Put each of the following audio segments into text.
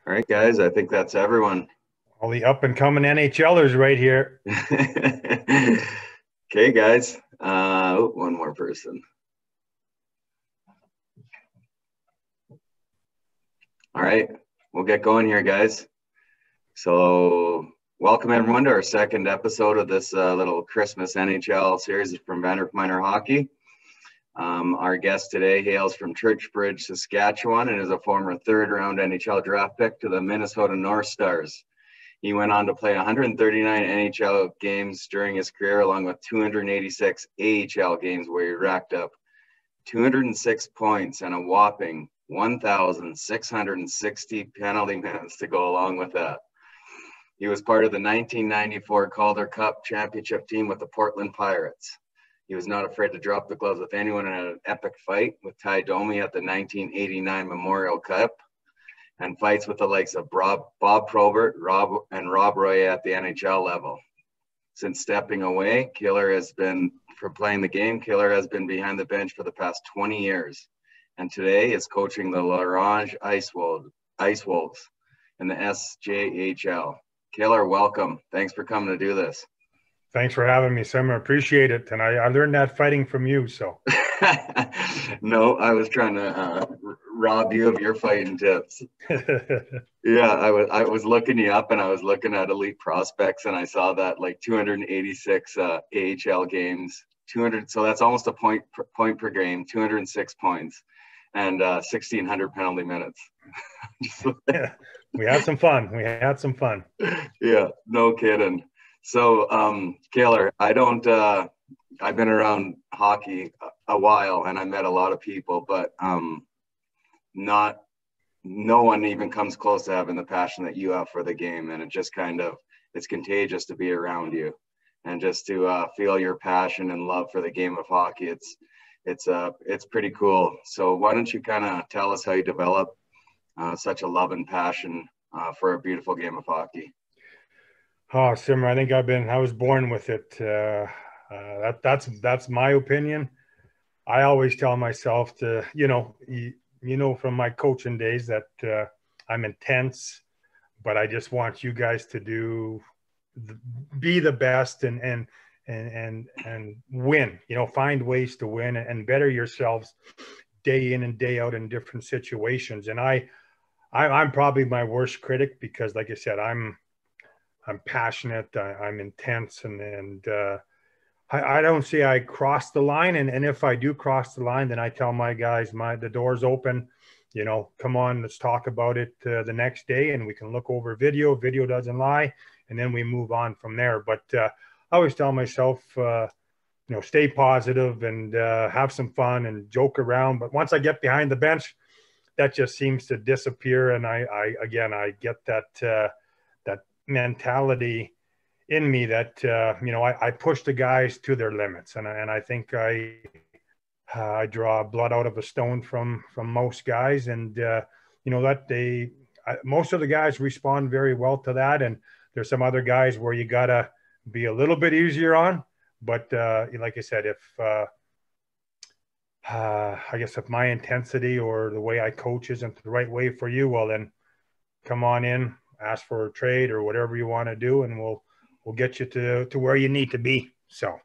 All right, guys, I think that's everyone. All the up and coming NHLers right here. Okay, guys. One more person. All right, we'll get going here, guys. So welcome everyone to our second episode of this little Christmas NHL series from Vanderhoof Minor Hockey. Our guest today hails from Churchbridge, Saskatchewan, and is a former third-round NHL draft pick to the Minnesota North Stars. He went on to play 139 NHL games during his career, along with 286 AHL games, where he racked up 206 points and a whopping 1,660 penalty minutes to go along with that. He was part of the 1994 Calder Cup championship team with the Portland Pirates. He was not afraid to drop the gloves with anyone in an epic fight with Ty Domi at the 1989 Memorial Cup, and fights with the likes of Bob Probert, Rob Roy at the NHL level. Since stepping away, Killer has been from playing the game. Killer has been behind the bench for the past 20 years, and today is coaching the L'Orange Ice Wolves in the SJHL. Killer, welcome. Thanks for coming to do this. Thanks for having me, Sam. I appreciate it. And I learned that fighting from you, so. No, I was trying to rob you of your fighting tips. Yeah, I was looking you up, and I was looking at elite prospects, and I saw that like 286 AHL games, 200. So that's almost a point per game, 206 points, and 1,600 penalty minutes. Yeah, we had some fun. Yeah, no kidding. So, Kaylor, I've been around hockey a while, and I met a lot of people, but no one even comes close to having the passion that you have for the game. And it's contagious to be around you, and just to feel your passion and love for the game of hockey. It's pretty cool. So why don't you kind of tell us how you develop such a love and passion for a beautiful game of hockey? Oh, Simmer, I think I was born with it. That's my opinion. I always tell myself to, from my coaching days that I'm intense, but I just want you guys to be the best and win, find ways to win and better yourselves day in and day out in different situations. And I'm probably my worst critic because, like I said, I'm passionate, I'm intense, and I don't say I cross the line. And if I do cross the line, then I tell my guys, the door's open, come on, let's talk about it the next day, and we can look over video. Video doesn't lie, and then we move on from there. But I always tell myself, stay positive and have some fun and joke around. But once I get behind the bench, that just seems to disappear. And I get that mentality in me that I push the guys to their limits, and I think I draw blood out of a stone from most guys, and most of the guys respond very well to that. And there's some other guys where you gotta be a little bit easier on, but like I said, I guess if my intensity or the way I coach isn't the right way for you, well then come on in, ask for a trade or whatever you want to do, and we'll get you to where you need to be. So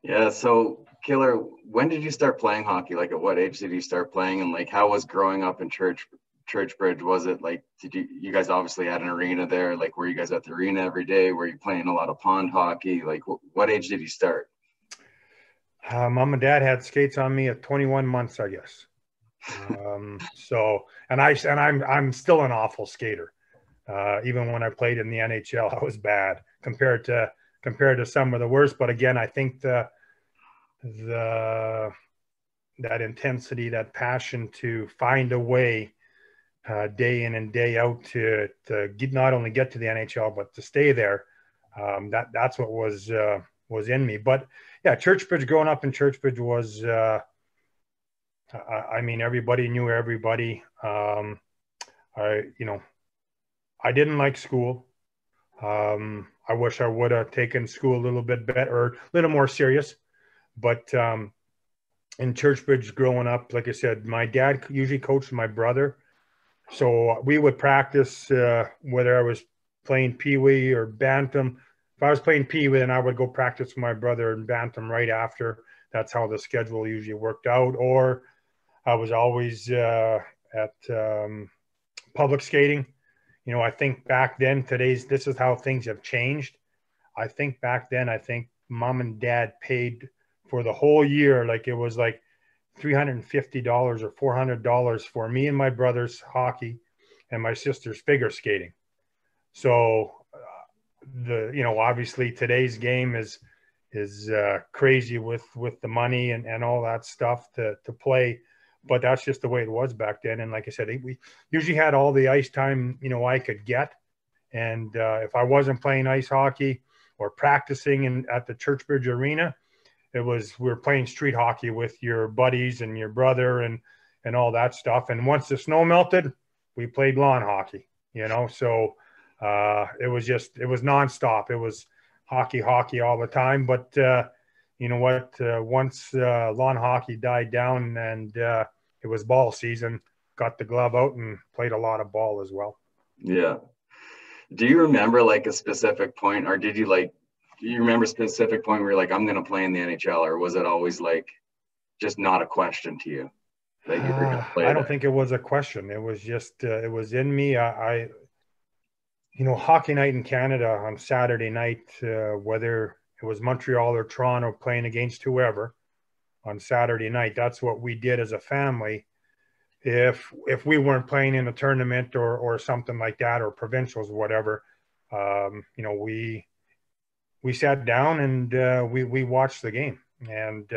yeah. So Killer, when did you start playing hockey? Like, at what age did you start playing? And like, how was growing up in Churchbridge? Was it like, did you guys obviously had an arena there? Like, were you guys at the arena every day? Were you playing a lot of pond hockey? Like, what age did you start? Mom and dad had skates on me at 21 months, I guess. I'm still an awful skater. Even when I played in the NHL, I was bad compared to some of the worst. But again, I think that intensity, that passion to find a way day in and day out to not only get to the NHL but to stay there. That's what was in me. But yeah, Churchbridge, growing up in Churchbridge was. Everybody knew everybody. I didn't like school. I wish I would have taken school a little bit better, or a little more serious. But in Churchbridge growing up, like I said, my dad usually coached my brother. So we would practice whether I was playing Pee-wee or Bantam. If I was playing Pee-wee, then I would go practice with my brother in Bantam right after. That's how the schedule usually worked out. Or I was always at public skating. I think back then, this is how things have changed. I think back then, I think mom and dad paid for the whole year. Like it was like $350 or $400 for me and my brother's hockey and my sister's figure skating. So obviously today's game is crazy with the money and all that stuff to play, but that's just the way it was back then. And like I said, we usually had all the ice time I could get, and if I wasn't playing ice hockey or practicing at the Churchbridge Arena, we were playing street hockey with your buddies and your brother and all that stuff. And once the snow melted, we played lawn hockey. So it was nonstop. It was hockey all the time. But you know what? Once lawn hockey died down and it was ball season, got the glove out and played a lot of ball as well. Yeah. Do you remember like a specific point, or do you remember a specific point where you're like, I'm going to play in the NHL, or was it always like just not a question to you that you were going to play? I don't think it was a question. It was just, it was in me. Hockey night in Canada on Saturday night, whether it was Montreal or Toronto playing against whoever on Saturday night, that's what we did as a family. If we weren't playing in a tournament or something like that, or provincials, whatever, we sat down and we watched the game. And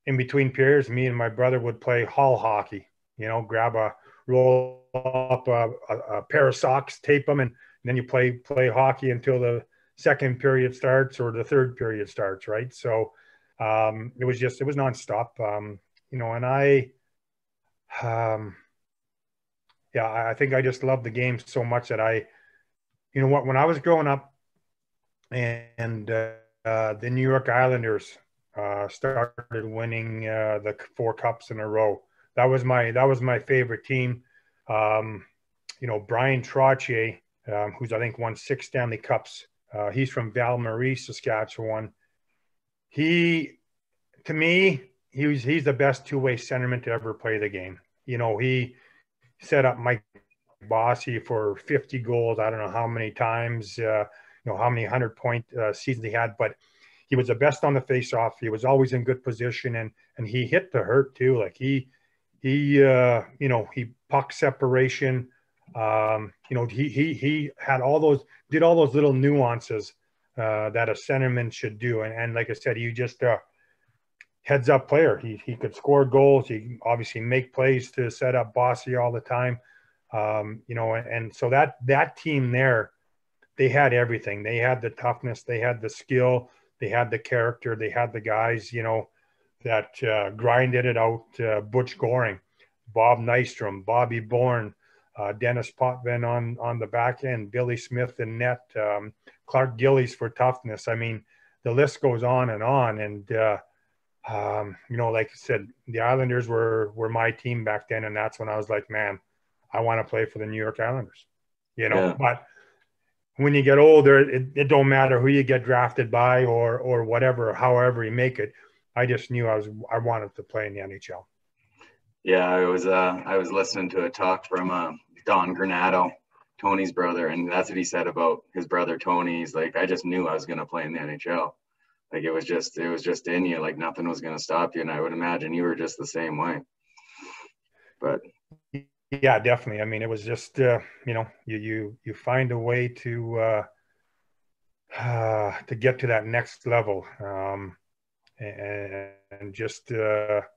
in between periods, me and my brother would play hall hockey. Roll up a pair of socks, tape them, and then you play hockey until the second period starts or the third period starts, right? So it was nonstop. And I think I just loved the game so much that when I was growing up and the New York Islanders started winning the 4 cups in a row, that was my favorite team. Brian Trottier, who's I think won 6 Stanley Cups. He's from Val-Marie, Saskatchewan. To me, he's the best two-way centerman to ever play the game. He set up Mike Bossy for 50 goals. I don't know how many times, how many 100-point seasons he had, but he was the best on the face-off. He was always in good position, and he hit to hurt too. Like he puck separation. He had did all those little nuances that a centerman should do. And like I said, he just heads up player. He could score goals. He obviously make plays to set up Bossy all the time. And so that team there, they had everything. They had the toughness. They had the skill. They had the character. They had the guys, that grinded it out. Butch Goring, Bob Nystrom, Bobby Bourne, Dennis Potvin on the back end, Billy Smith in net, Clark Gillies for toughness. I mean, the list goes on. And like I said, the Islanders were my team back then, and that's when I was like, man, I want to play for the New York Islanders. Yeah. But when you get older, it don't matter who you get drafted by or whatever, however you make it. I just knew I wanted to play in the NHL. Yeah, I was listening to a talk from Don Granato, Tony's brother, and that's what he said about his brother Tony. He's like, I just knew I was going to play in the NHL. Like it was just in you. Like nothing was going to stop you, and I would imagine you were just the same way. But yeah, definitely. I mean, it was just you find a way to get to that next level, and just that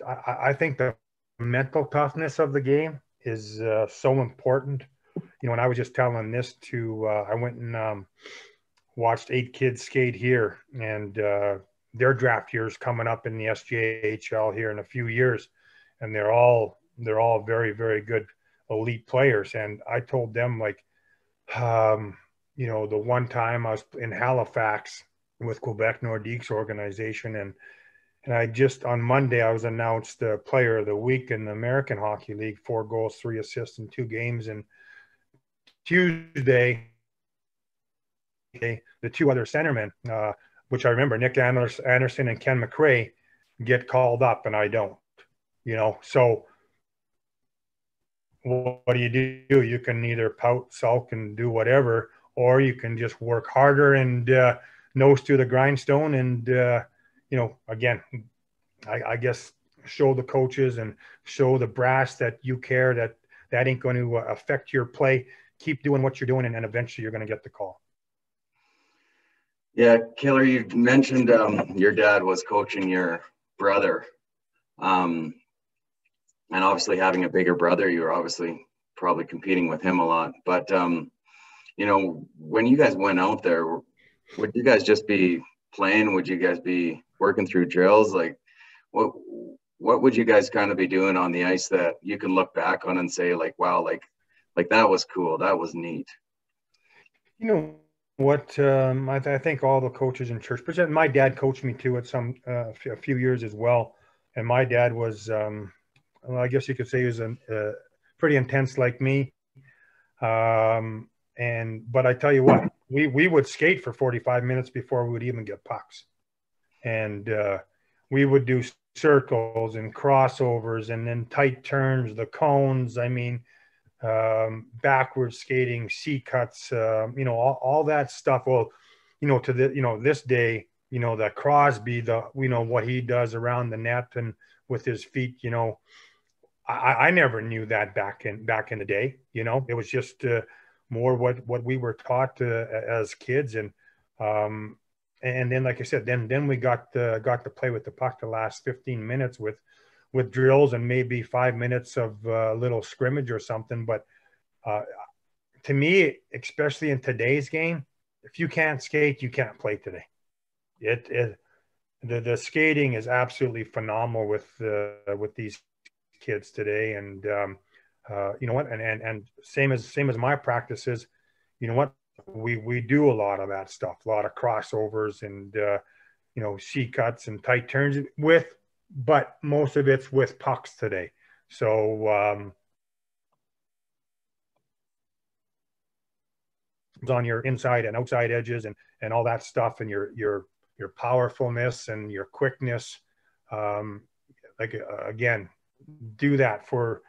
I think the mental toughness of the game is so important. And I was just telling this to I went and watched 8 kids skate here, and their draft year's coming up in the SJHL here in a few years, and they're all very, very good elite players. And I told them, like, the one time I was in Halifax with Quebec Nordique's organization, And on Monday, I was announced the player of the week in the American Hockey League, 4 goals, 3 assists in 2 games. And Tuesday, the 2 other centermen, which I remember, Nick Anderson and Ken McRae, get called up, and I don't. So what do? You can either pout, sulk, and do whatever, or you can just work harder and nose to the grindstone and, again, I guess show the coaches and show the brass that you care, that ain't going to affect your play. Keep doing what you're doing, and eventually you're going to get the call. Yeah, Killer, you mentioned your dad was coaching your brother. And obviously having a bigger brother, you were obviously probably competing with him a lot. But, when you guys went out there, would you guys just be playing? Would you guys be working through drills? Like, what would you guys kind of be doing on the ice that you can look back on and say, like, wow, like that was cool. That was neat. What I think all the coaches in church, but my dad coached me too at a few years as well. And my dad was, I guess you could say he was pretty intense like me. But I tell you what, we would skate for 45 minutes before we would even get pucks. And we would do circles and crossovers and then tight turns, the cones. I mean, backwards skating, C cuts, all that stuff. Well, this day, that Crosby, what he does around the net and with his feet, I never knew that back in the day. It was just more what we were taught as kids, and then, like I said, then we got to play with the puck the last 15 minutes with drills and maybe 5 minutes of little scrimmage or something. But to me, especially in today's game, if you can't skate, you can't play today. The skating is absolutely phenomenal with these kids today, and you know what, and same as my practices, we do a lot of that stuff, a lot of crossovers and C cuts and tight turns but most of it's with pucks today. So on your inside and outside edges and all that stuff, and your powerfulness and your quickness, again, do that for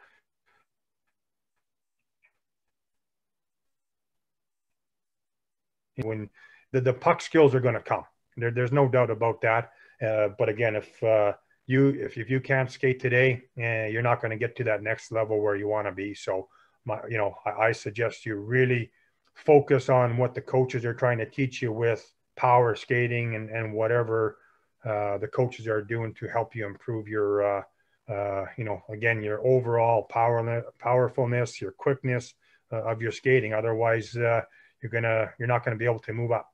when the puck skills are going to come. There's no doubt about that. But again, if you can't skate today, you're not going to get to that next level where you want to be. So I suggest you really focus on what the coaches are trying to teach you with power skating and whatever the coaches are doing to help you improve your again, your overall powerfulness, your quickness of your skating. Otherwise, you're not going to be able to move up.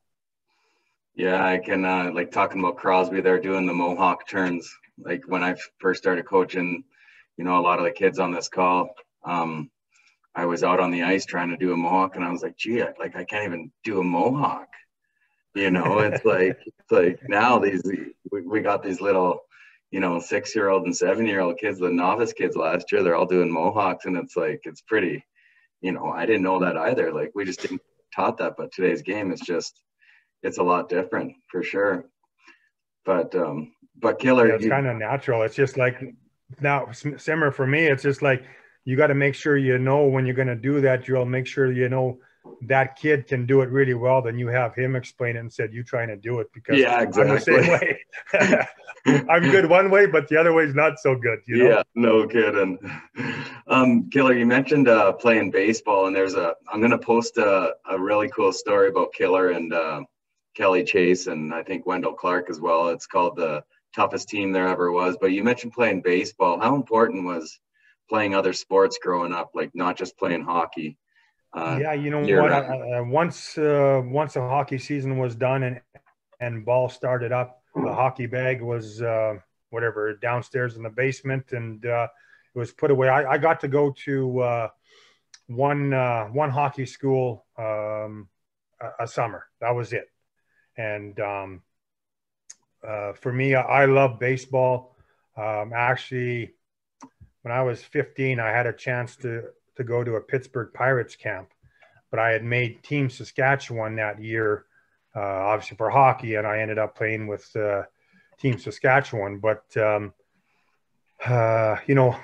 Yeah, I can like talking about Crosby there doing the Mohawk turns. Like when I first started coaching, a lot of the kids on this call, I was out on the ice trying to do a Mohawk, and I was like, gee, I can't even do a Mohawk. It's like now we got these little 6-year-old and 7-year-old kids, the novice kids last year, they're all doing Mohawks, and it's like, it's pretty, I didn't know that either. Like we just didn't taught that, but today's game is it's a lot different for sure. But Killer, yeah, it's kind of natural. It's just like now, Simmer, for me, it's just like you got to make sure when you're going to do that drill, make sure that kid can do it really well. Then you have him explain it and said, you trying to do it, because yeah, exactly. I'm the same way. I'm good one way, but the other way is not so good. Yeah, no kidding. Killer, you mentioned playing baseball, and I'm going to post a really cool story about Killer and Kelly Chase, and I think Wendell Clark as well. It's called The Toughest Team There Ever Was. But you mentioned playing baseball. How important was playing other sports growing up, like not just playing hockey? Yeah, you know what? Once the hockey season was done and ball started up, the hockey bag was downstairs in the basement, and it was put away. I got to go to one hockey school a summer. That was it. And For me, I love baseball. Actually, when I was 15, I had a chance to go to a Pittsburgh Pirates camp, but I had made Team Saskatchewan that year, obviously for hockey, and I ended up playing with Team Saskatchewan. But you know,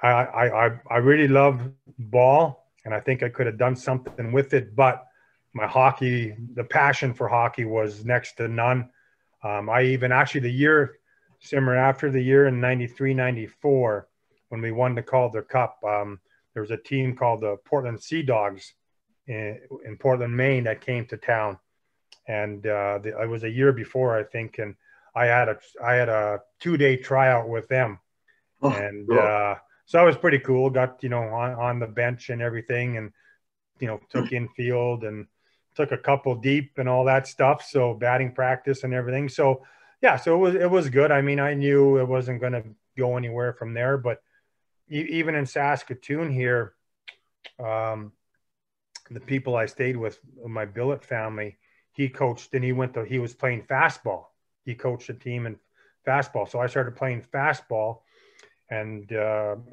I really love ball, and I think I could have done something with it, but my hockey, the passion for hockey was next to none. I even actually the year, Simmer, after the year in 93, 94, when we won the Calder Cup, there was a team called the Portland Sea Dogs in Portland, Maine that came to town. And it was a year before, I think, and I had a 2-day tryout with them. Oh, And cool. so that was pretty cool. Got, you know, on the bench and everything, and, you know, took infield and took a couple deep and all that stuff. So batting practice and everything. So yeah, so it was good. I mean, I knew it wasn't going to go anywhere from there, but even in Saskatoon here, the people I stayed with, my billet family, he coached and he was playing fastball. He coached a team in fastball. So I started playing fastball. And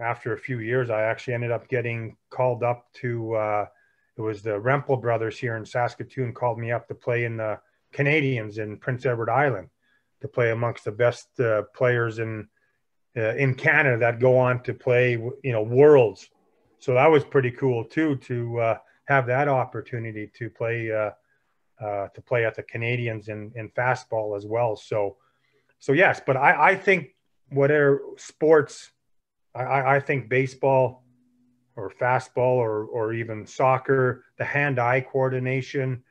after a few years, I actually ended up getting called up to, it was the Rempel brothers here in Saskatoon called me up to play in the Canadians in Prince Edward Island, to play amongst the best players in Canada that go on to play, you know, Worlds. So that was pretty cool too, to have that opportunity to play at the Canadians in fastball as well. So yes, but I think whatever sports, I think baseball or fastball or even soccer, the hand-eye coordination,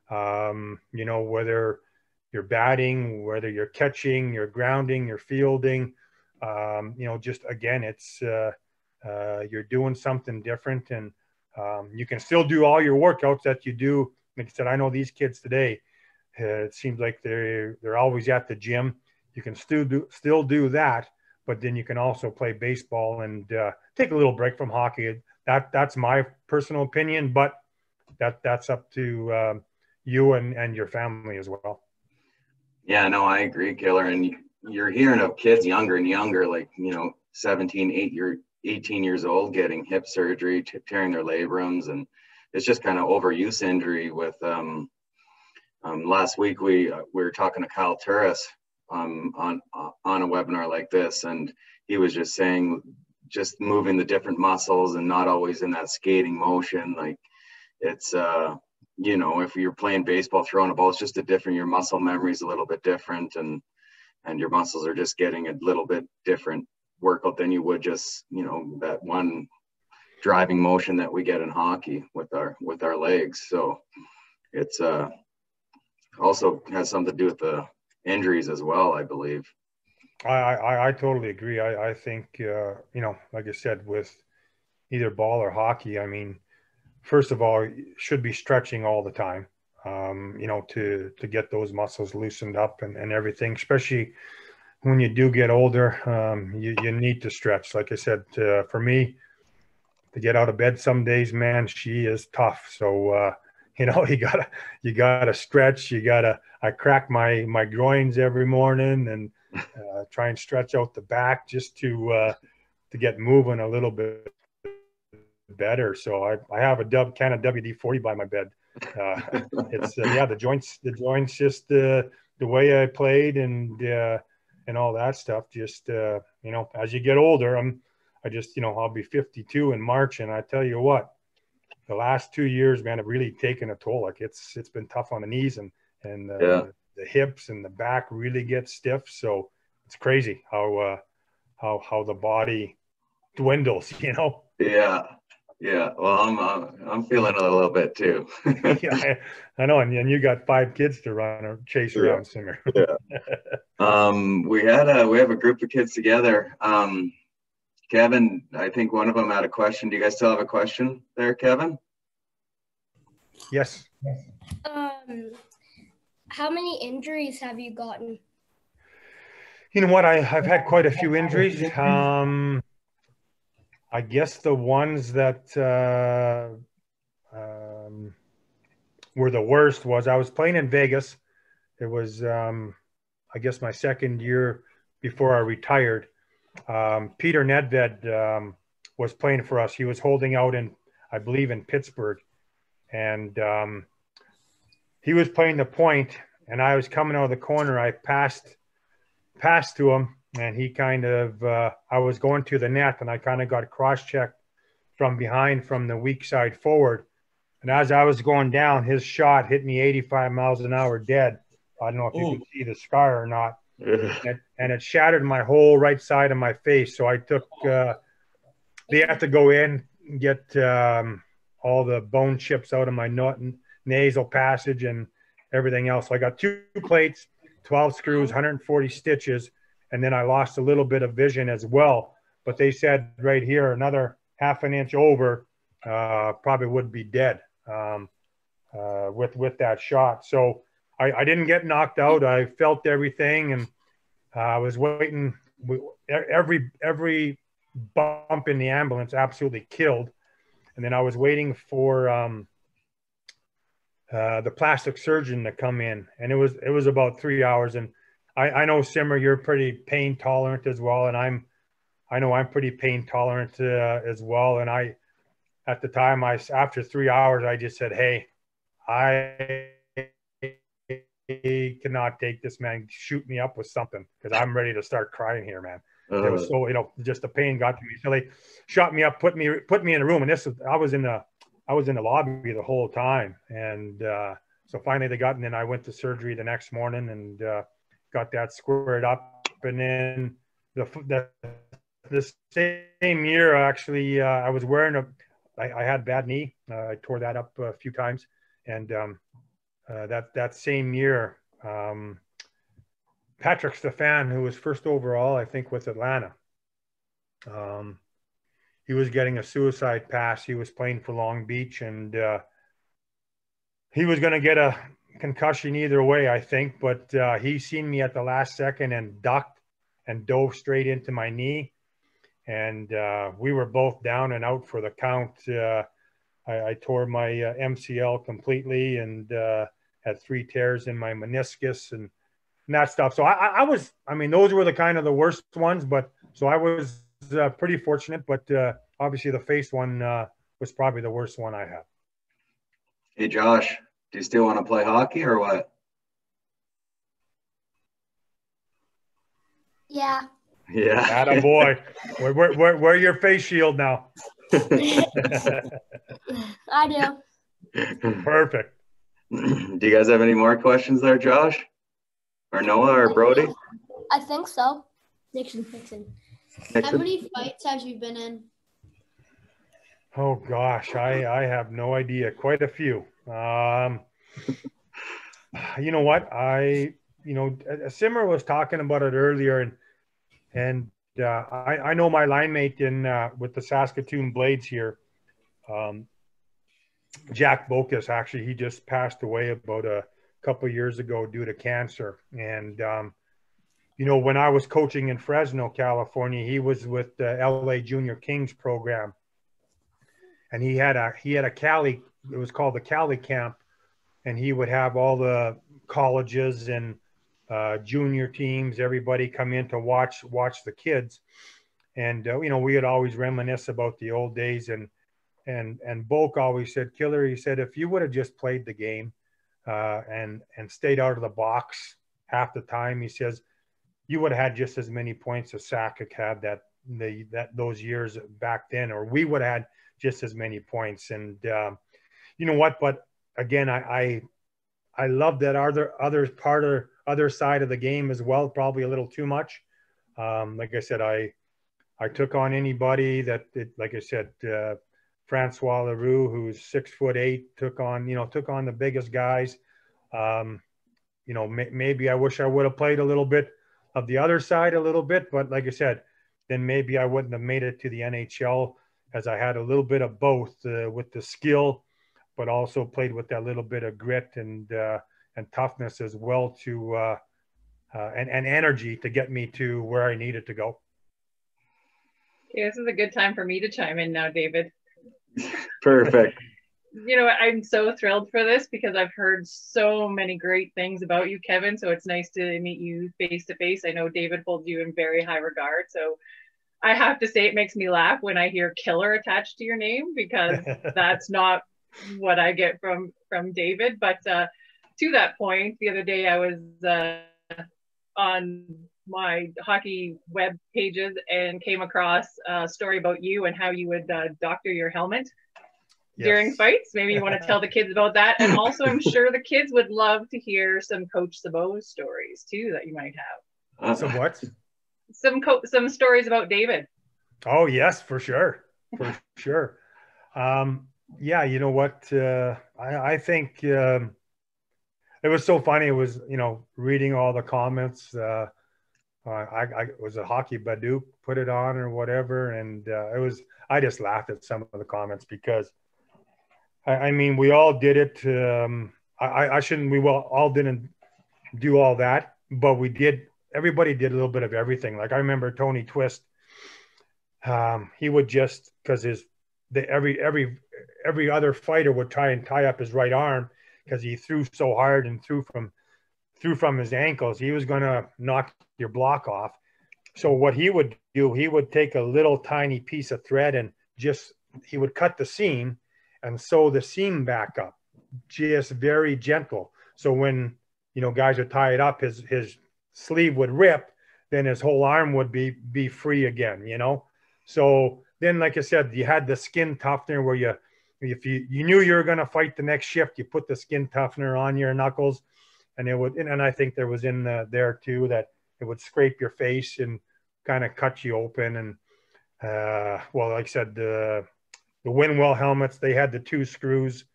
you know, whether you're batting, whether you're catching, you're grounding, you're fielding, you know, just again, it's you're doing something different, and you can still do all your workouts that you do. Like I said, I know these kids today, it seems like they're always at the gym. You can still do that, but then you can also play baseball and take a little break from hockey. That's my personal opinion, but that's up to you and your family as well. Yeah, no, I agree, Killer. And you're hearing of kids younger and younger, like, you know, 17, 18 years old, getting hip surgery, tearing their labrums. And it's just kind of overuse injury with, last week we were talking to Kyle Turris on a webinar like this, and he was just saying, just moving the different muscles and not always in that skating motion. Like, it's you know, if you're playing baseball, throwing a ball, it's just a different, your muscle memory is a little bit different, and your muscles are just getting a little bit different workout than you would just, you know, that one driving motion that we get in hockey with our legs. So it's also has something to do with the injuries as well, I believe. I totally agree. I think, you know, like I said, with either ball or hockey, I mean, first of all, you should be stretching all the time, you know, to get those muscles loosened up and everything, especially when you do get older. You need to stretch. Like I said, for me, to get out of bed some days, man, she is tough. So, you know, you gotta stretch. I crack my groins every morning and try and stretch out the back just to get moving a little bit better. So I have a can of WD-40 by my bed. It's yeah, the joints just the way I played and all that stuff. Just you know, as you get older, I just, you know, I'll be 52 in March, and I tell you what, the last 2 years, man, have really taken a toll. Like it's been tough on the knees and Yeah. the hips and the back really get stiff. So it's crazy how the body dwindles, you know. Yeah. Yeah. Well, I'm feeling it a little bit too. Yeah, I know. And you got 5 kids to run or chase Yeah. around, Simmer. Yeah. We have a group of kids together. Kevin, I think one of them had a question. Do you guys still have a question there, Kevin? Yes. How many injuries have you gotten? You know what? I've had quite a few injuries. I guess the ones that were the worst was I was playing in Vegas. It was I guess my second year before I retired. Peter Nedved was playing for us. He was holding out I believe in Pittsburgh, and he was playing the point, and I was coming out of the corner. I passed to him, and he kind of I was going to the net, and I kind of got cross-checked from behind from the weak side forward. And as I was going down, his shot hit me 85 miles an hour dead. I don't know if you can see the scar or not. And it shattered my whole right side of my face. So I took they have to go in and get all the bone chips out of my nasal passage and everything else. So I got 2 plates, 12 screws, 140 stitches, and then I lost a little bit of vision as well. But they said right here, another half an inch over, probably would be dead with that shot. So I didn't get knocked out. I felt everything, and I was waiting. Every bump in the ambulance absolutely killed. And then I was waiting for the plastic surgeon to come in, and it was about 3 hours. And I know, Simmer, you're pretty pain tolerant as well, and I know I'm pretty pain tolerant as well. And at the time, after 3 hours, I just said, "Hey, I cannot take this, man. Shoot me up with something, because I'm ready to start crying here, man." It was so, just the pain got to me. So they shot me up, put me in a room, and I was in the lobby the whole time. And so finally they got, and then I went to surgery the next morning and got that squared up. And then the same year, actually, I was wearing I had bad knee. I tore that up a few times, and that same year, Patrick Stefan, who was first overall, I think, with Atlanta, he was getting a suicide pass. He was playing for Long Beach, and he was going to get a concussion either way, I think. But he seen me at the last second and ducked and dove straight into my knee. And we were both down and out for the count. I tore my MCL completely and had 3 tears in my meniscus and that stuff. So I mean, those were the worst ones, but so I was pretty fortunate, but obviously the face one was probably the worst one I had. Hey, Josh, do you still want to play hockey or what? Yeah. Yeah. Attaboy. Wear your face shield now. I do. Perfect. Do you guys have any more questions there, Josh? Or Noah or Brody? I think so. Nixon. How many fights have you been in? Oh gosh, I have no idea. Quite a few. You know what? Simmer was talking about it earlier, and I know my line mate with the Saskatoon Blades here, Jack Bokus. Actually, he just passed away about a couple of years ago due to cancer. And when I was coaching in Fresno, California, he was with the LA Junior Kings program, and he had a Cali. It was called the Cali Camp, and he would have all the colleges and junior teams, everybody come in to watch the kids. And we would always reminisce about the old days. And Bulk always said, "Killer," he said, "if you would have just played the game and stayed out of the box half the time," he says, "you would have had just as many points as Sakic had those years back then, or we would have had just as many points." And you know what? But again, I love that other side of the game as well. Probably a little too much. Like I said, I took on anybody like I said, Francois Leroux, who's 6'8", took on the biggest guys. Maybe I wish I would have played a little bit of the other side a little bit, but like I said, then maybe I wouldn't have made it to the NHL, as I had a little bit of both with the skill, but also played with that little bit of grit and toughness as well and energy to get me to where I needed to go. Okay, this is a good time for me to chime in now, David. Perfect. I'm so thrilled for this because I've heard so many great things about you, Kevin. So it's nice to meet you face to face. I know David holds you in very high regard. So I have to say it makes me laugh when I hear killer attached to your name because that's not what I get from David. But to that point, the other day I was on my hockey web pages and came across a story about you and how you would doctor your helmet during fights. Maybe you want to tell the kids about that. And also, I'm sure the kids would love to hear some Coach Sabo's stories too that you might have. Some what? Some stories about David. Oh, yes, for sure. For sure. Yeah, you know what? I think it was so funny. It was, reading all the comments. I was a hockey Baduk, put it on or whatever. And I just laughed at some of the comments because, I mean, we all did it. We all didn't do all that, but we did. Everybody did a little bit of everything. Like I remember Tony Twist. He would just, because every other fighter would try and tie up his right arm because he threw so hard and threw from his ankles. He was going to knock your block off. So what he would do, he would take a little tiny piece of thread and he would cut the seam and sew the seam back up, just very gentle. So when, guys would tie it up, his sleeve would rip, then his whole arm would be free again, So then, like I said, you had the skin toughener where if you knew you were going to fight the next shift, you put the skin toughener on your knuckles, and and I think there was in there too that it would scrape your face and kind of cut you open. And like I said, the Winwell helmets, they had the 2 screws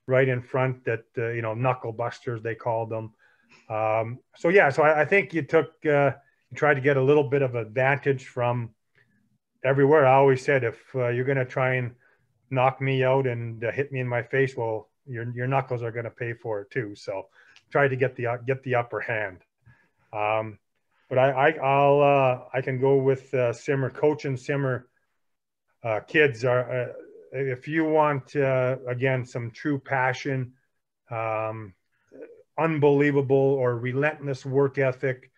right in front that knuckle busters they called them. So I think you tried to get a little bit of advantage from everywhere. I always said, if you're going to try and knock me out and hit me in my face, well, your knuckles are going to pay for it too. So try to get the upper hand. But I can go with Simmer. Coach and Simmer kids are, if you want, again, some true passion, unbelievable or relentless work ethic,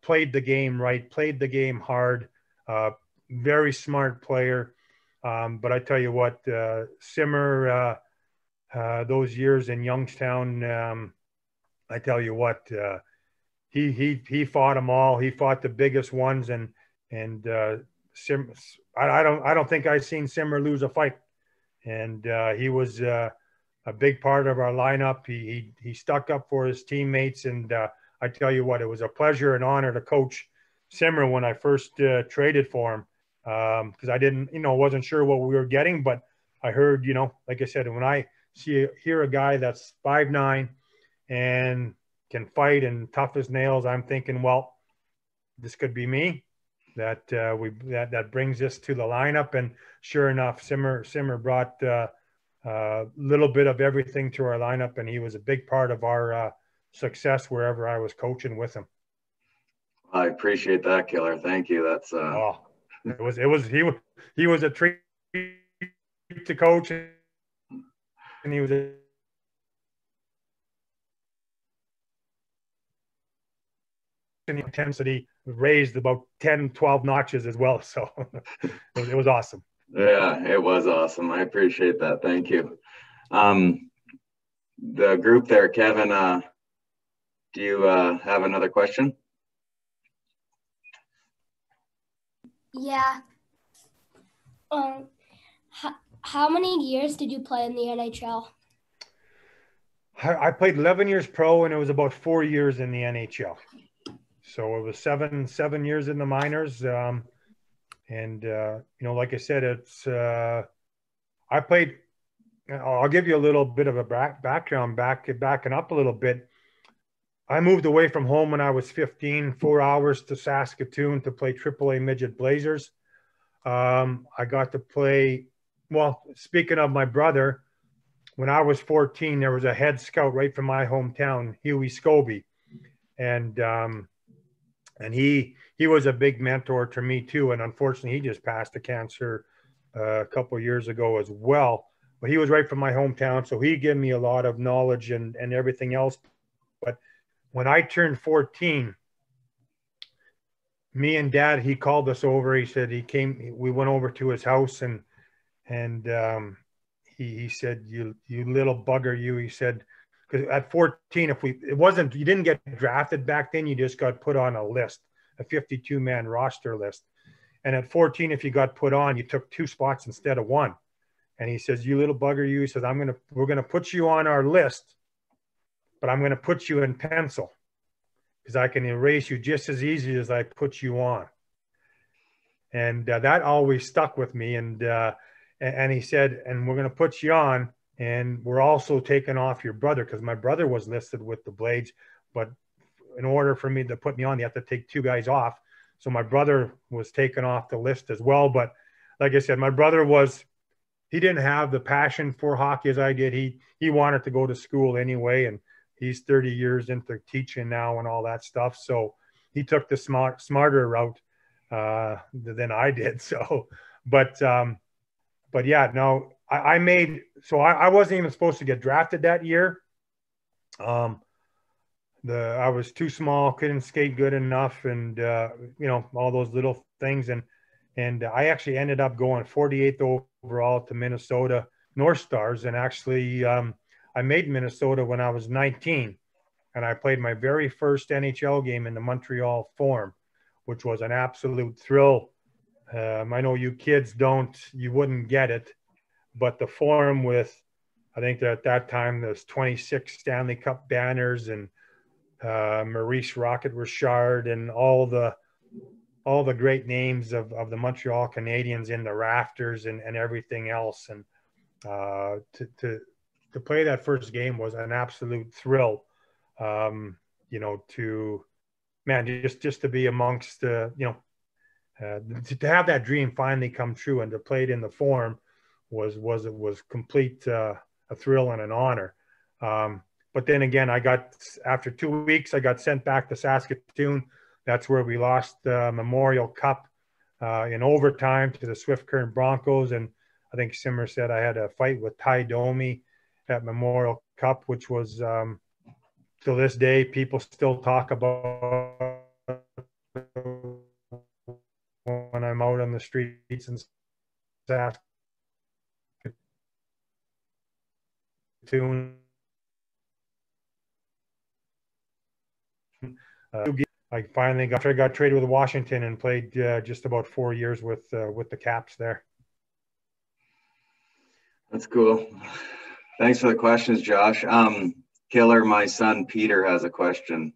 played the game right, played the game hard, very smart player. But I tell you what, Simmer, those years in Youngstown, I tell you what, he fought them all. He fought the biggest ones, and Simmer, I don't think I've seen Simmer lose a fight. And he was a big part of our lineup. He stuck up for his teammates, and I tell you what, it was a pleasure and honor to coach Simmer when I first traded for him, because I didn't, wasn't sure what we were getting, but I heard, like I said, when I hear a guy that's 5'9" and can fight and tough as nails, I'm thinking, well, this could be me. That brings us to the lineup, and sure enough, Simmer brought a little bit of everything to our lineup, and he was a big part of our success wherever I was coaching with him. I appreciate that, Killer. Thank you. That's he was a treat to coach, and he was in the intensity raised about 10, 12 notches as well. So it was awesome. Yeah, it was awesome. I appreciate that. Thank you. The group there, Kevin, do you have another question? Yeah. How many years did you play in the NHL? I played 11 years pro, and it was about 4 years in the NHL. So it was seven years in the minors. Like I said, it's I played. I'll give you a little bit of a background, backing up a little bit. I moved away from home when I was 15, 4 hours to Saskatoon to play AAA Midget Blazers. I got to play. Well, speaking of my brother, when I was 14, there was a head scout right from my hometown, Huey Scobie, and he was a big mentor to me too. And unfortunately, he just passed to cancer a couple of years ago as well. but he was right from my hometown. So he gave me a lot of knowledge and everything else. But when I turned 14, me and Dad, he called us over. He said we went over to his house and he said, you little bugger, you, he said, because at 14, you didn't get drafted back then, you just got put on a list, a 52-man roster list. And at 14, if you got put on, you took 2 spots instead of 1. And he says, you little bugger, you, he says, we're going to put you on our list, but I'm going to put you in pencil because I can erase you just as easy as I put you on. And that always stuck with me. And he said, and we're going to put you on, and we're also taking off your brother, because my brother was listed with the Blades, but in order for me to put me on, you have to take 2 guys off. So my brother was taken off the list as well. But like I said, my brother he didn't have the passion for hockey as I did. He wanted to go to school anyway, and he's 30 years into teaching now and all that stuff. So he took the smarter route than I did. So, but yeah, no, I wasn't even supposed to get drafted that year. I was too small, couldn't skate good enough, and all those little things. And I actually ended up going 48th overall to Minnesota North Stars. And actually, I made Minnesota when I was 19, and I played my very first NHL game in the Montreal Forum, which was an absolute thrill. I know you kids you wouldn't get it, but the Forum I think that at that time there's 26 Stanley Cup banners and Maurice Rocket Richard and all the great names of the Montreal Canadiens in the rafters and everything else. And to play that first game was an absolute thrill. Just to be amongst to have that dream finally come true and to play it in the Forum was complete a thrill and an honor. But then again, after 2 weeks, I got sent back to Saskatoon. That's where we lost the Memorial Cup in overtime to the Swift Current Broncos. And I think Simmer said I had a fight with Ty Domi at Memorial Cup, which was to this day, people still talk about when I'm out on the streets in Saskatoon. I finally got traded with Washington and played just about 4 years with the Caps there. That's cool. Thanks for the questions, Josh. Killer, my son Peter has a question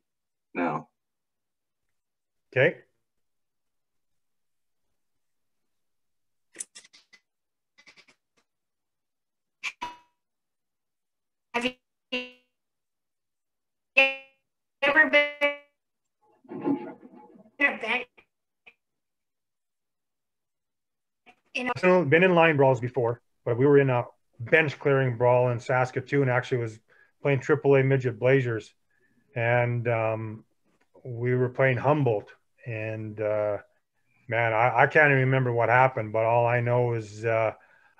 now. Okay. Have you ever been been in line brawls before, but we were in a bench clearing brawl in Saskatoon. Actually, was playing AAA midget Blazers, and we were playing Humboldt. And man, I can't even remember what happened, but all I know is I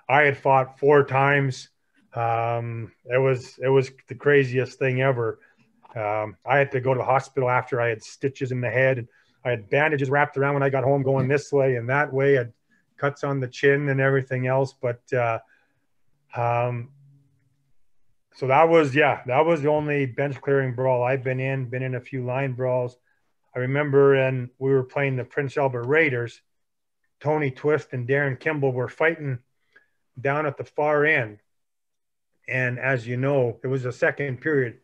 had fought 4 times. It was the craziest thing ever. I had to go to the hospital after I had stitches in the head, and I had bandages wrapped around when I got home going this way and that way. I had cuts on the chin and everything else. But so that was the only bench clearing brawl I've been in a few line brawls. I remember, and we were playing the Prince Albert Raiders. Tony Twist and Darren Kimball were fighting down at the far end. And as you know, it was the second period.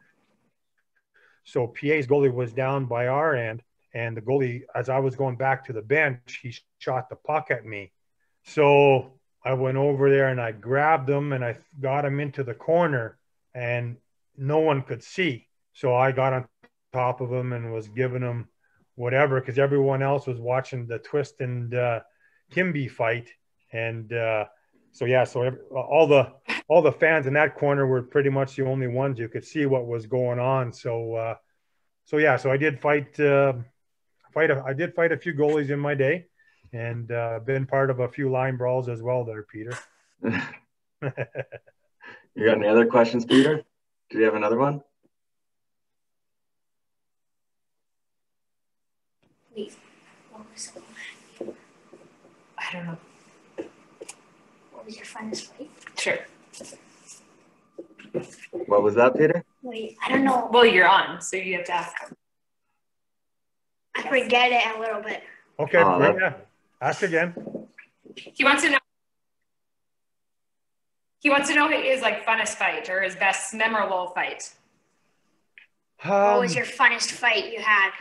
So PA's goalie was down by our end, and the goalie, as I was going back to the bench, he shot the puck at me. So I went over there and I grabbed him and I got him into the corner, and no one could see. So I got on top of him and was giving him whatever, because everyone else was watching the Twist and Kimby fight. And so all the fans in that corner were pretty much the only ones who could see what was going on. So I did fight a few goalies in my day, and been part of a few line brawls as well there, Peter. You got any other questions, Peter? Do you have another one? Wait, I don't know. what was your funnest fight? Sure. What was that, Peter? Wait, I don't know. Well, you're on, so you have to ask. I forget it a little bit. Okay, Oh, bring it. Ask again. He wants to know. He wants to know his like funnest fight or his best memorable fight. What was your funnest fight you had?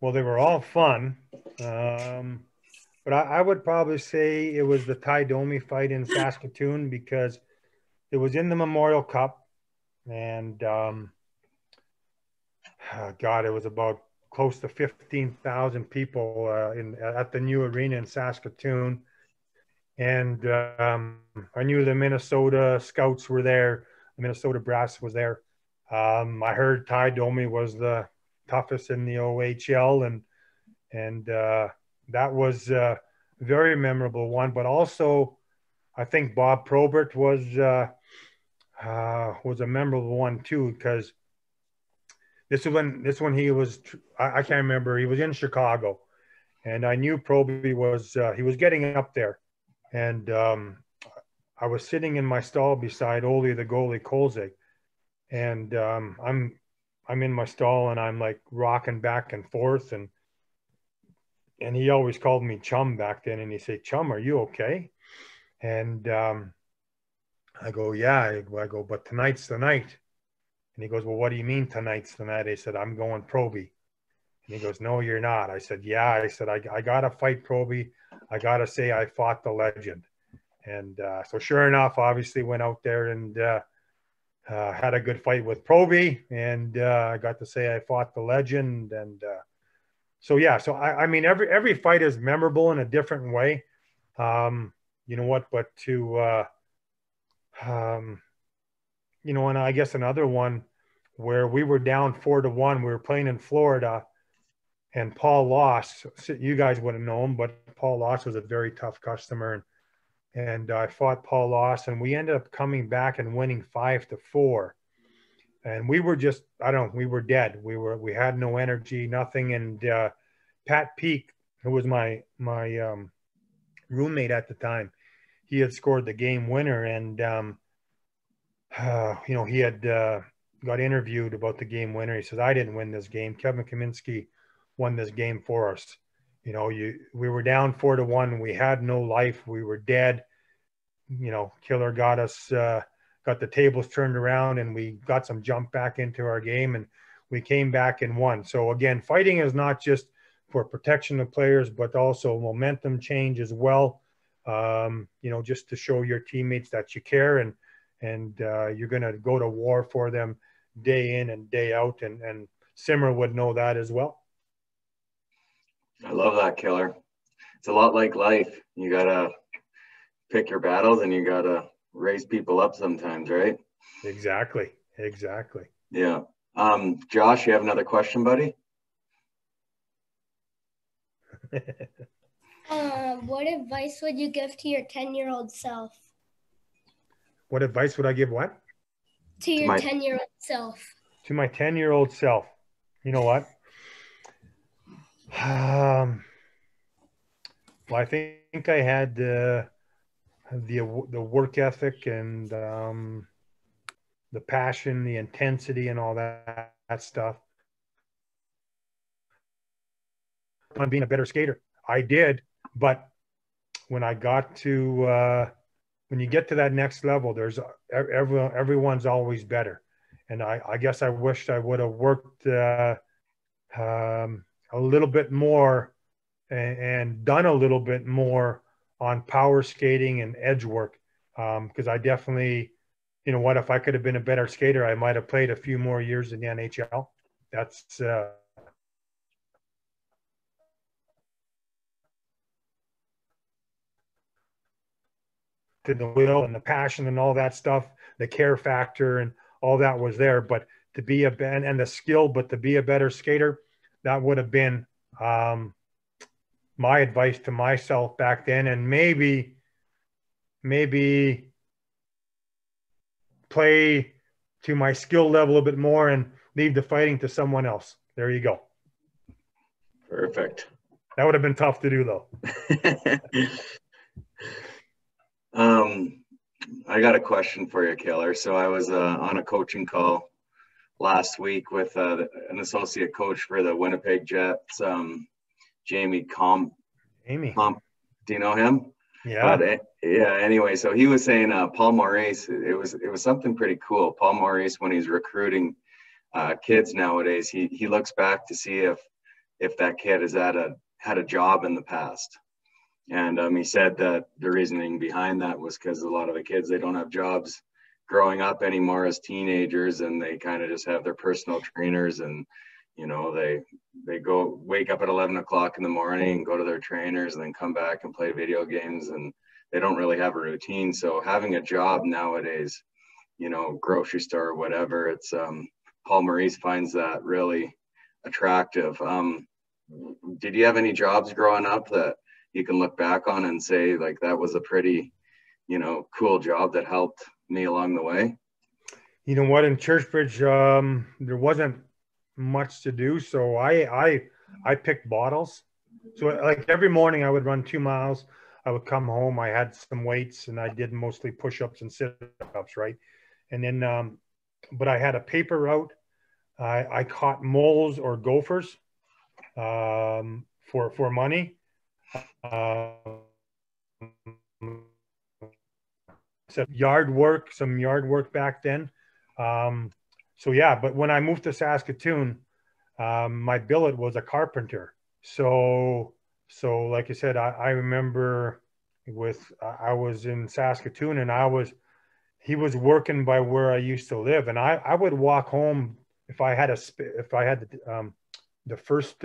Well, they were all fun. But I would probably say it was the Ty Domi fight in Saskatoon because it was in the Memorial Cup. And, God, it was about close to 15,000 people at the new arena in Saskatoon. And I knew the Minnesota Scouts were there. The Minnesota Brass was there. I heard Ty Domi was the toughest in the OHL, and that was a very memorable one. But also, I think Bob Probert was a memorable one too, because this one he was, I can't remember, he was in Chicago, and I knew Proby was he was getting up there, and I was sitting in my stall beside Ole the goalie Kolzig, and I'm in my stall and I'm like rocking back and forth, and he always called me Chum back then, and he said, "Chum, are you okay?" And I go, "Yeah." I go, "But tonight's the night." And he goes, "Well, what do you mean tonight's the night?" I said, "I'm going Proby." And he goes, "No, you're not." I said, "Yeah." I said, I got to fight Proby. I got to say I fought the legend. And so sure enough, obviously went out there and had a good fight with Proby. And I got to say I fought the legend. And so, yeah, so I mean, every fight is memorable in a different way. You know what, but to, you know, and I guess another one where we were down 4-1, we were playing in Florida, and Paul Loss, you guys wouldn't know him, but Paul Loss was a very tough customer. And I fought Paul Loss, and we ended up coming back and winning 5-4. And we were just, I don't know, we were dead. We had no energy, nothing. And Pat Peak, who was my roommate at the time, he had scored the game winner. And, you know, he had got interviewed about the game winner. He says, "I didn't win this game. Kevin Kaminski won this game for us. You know, we were down 4-1. We had no life. We were dead. You know, Killer got us, got the tables turned around, and we got some jump back into our game, and we came back and won." So again, fighting is not just for protection of players, but also momentum change as well. You know, just to show your teammates that you care, and you're going to go to war for them day in and day out. And Simmer would know that as well. I love that, Killer. It's a lot like life. You got to pick your battles, and you got to raise people up sometimes, right? Exactly. Yeah. Josh, you have another question, buddy? What advice would you give to your 10-year-old self? What advice would I give what? To your 10-year-old self. To my 10-year-old self. You know what? Well, I think I had the work ethic and the passion, the intensity, and all that stuff on being a better skater. I did, but when I got to when you get to that next level, there's everyone's always better. And I guess I wished I would have worked a little bit more and done a little bit more on power skating and edge work, because I definitely, you know what, if I could have been a better skater, I might have played a few more years in the NHL. That's the will and the passion and all that stuff, the care factor and all that was there. But to be and the skill, but to be a better skater, that would have been my advice to myself back then. And maybe maybe play to my skill level a bit more and leave the fighting to someone else. There you go. Perfect. That would have been tough to do, though. I got a question for you, Killer. So I was on a coaching call last week with an associate coach for the Winnipeg Jets, Jamie Amy. Do you know him? Yeah. But yeah. Anyway, so he was saying Paul Maurice. It was something pretty cool. Paul Maurice, when he's recruiting kids nowadays, he looks back to see if that kid has had a job in the past. And he said that the reasoning behind that was because a lot of the kids, they don't have jobs growing up anymore as teenagers, and they kind of just have their personal trainers, and you know, they go wake up at 11 o'clock in the morning and go to their trainers and then come back and play video games, and they don't really have a routine. So having a job nowadays, you know, grocery store or whatever, it's Paul Maurice finds that really attractive. Did you have any jobs growing up that you can look back on and say, like, that was a pretty, you know, cool job that helped me along the way? You know what, in Churchbridge, there wasn't much to do, so I picked bottles. So like every morning I would run 2 miles. I would come home. I had some weights, and I did mostly push-ups and sit-ups, right? And then, but I had a paper route. I caught moles or gophers for money. Some yard work back then. So yeah, but when I moved to Saskatoon, my billet was a carpenter. So like I said, I remember I was in Saskatoon, and he was working by where I used to live, and I would walk home if I had the first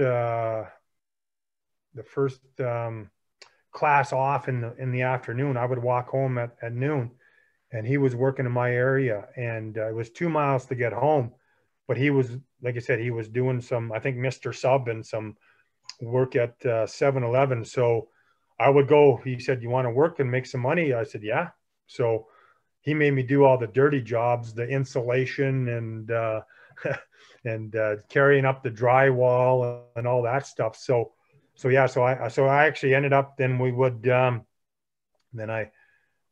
class off in the afternoon. I would walk home at noon, and he was working in my area, and it was 2 miles to get home. But he was, like I said, he was doing some, I think, Mr. Sub and some work at 7-Eleven. So I would go. He said, "You want to work and make some money?" I said, "Yeah." So he made me do all the dirty jobs, the insulation and and carrying up the drywall and all that stuff. So yeah, so I actually ended up, then we would then I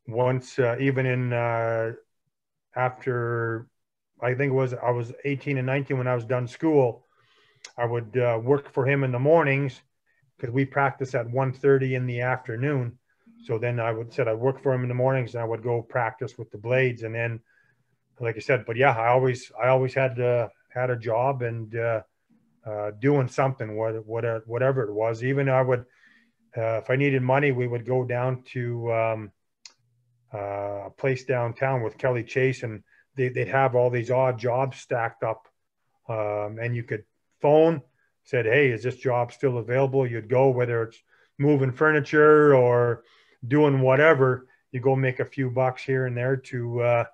once even in after, I think I was 18 and 19 when I was done school, I would work for him in the mornings because we practice at 1:30 in the afternoon. So then I'd work for him in the mornings, and I would go practice with the blades. And then, like I said, but yeah, I always had a job and doing something, whatever it was. Even I would, if I needed money, we would go down to a place downtown with Kelly Chase, and they'd have all these odd jobs stacked up, and you could phone, said, "Hey, is this job still available?" You'd go, whether it's moving furniture or doing whatever, you go make a few bucks here and there to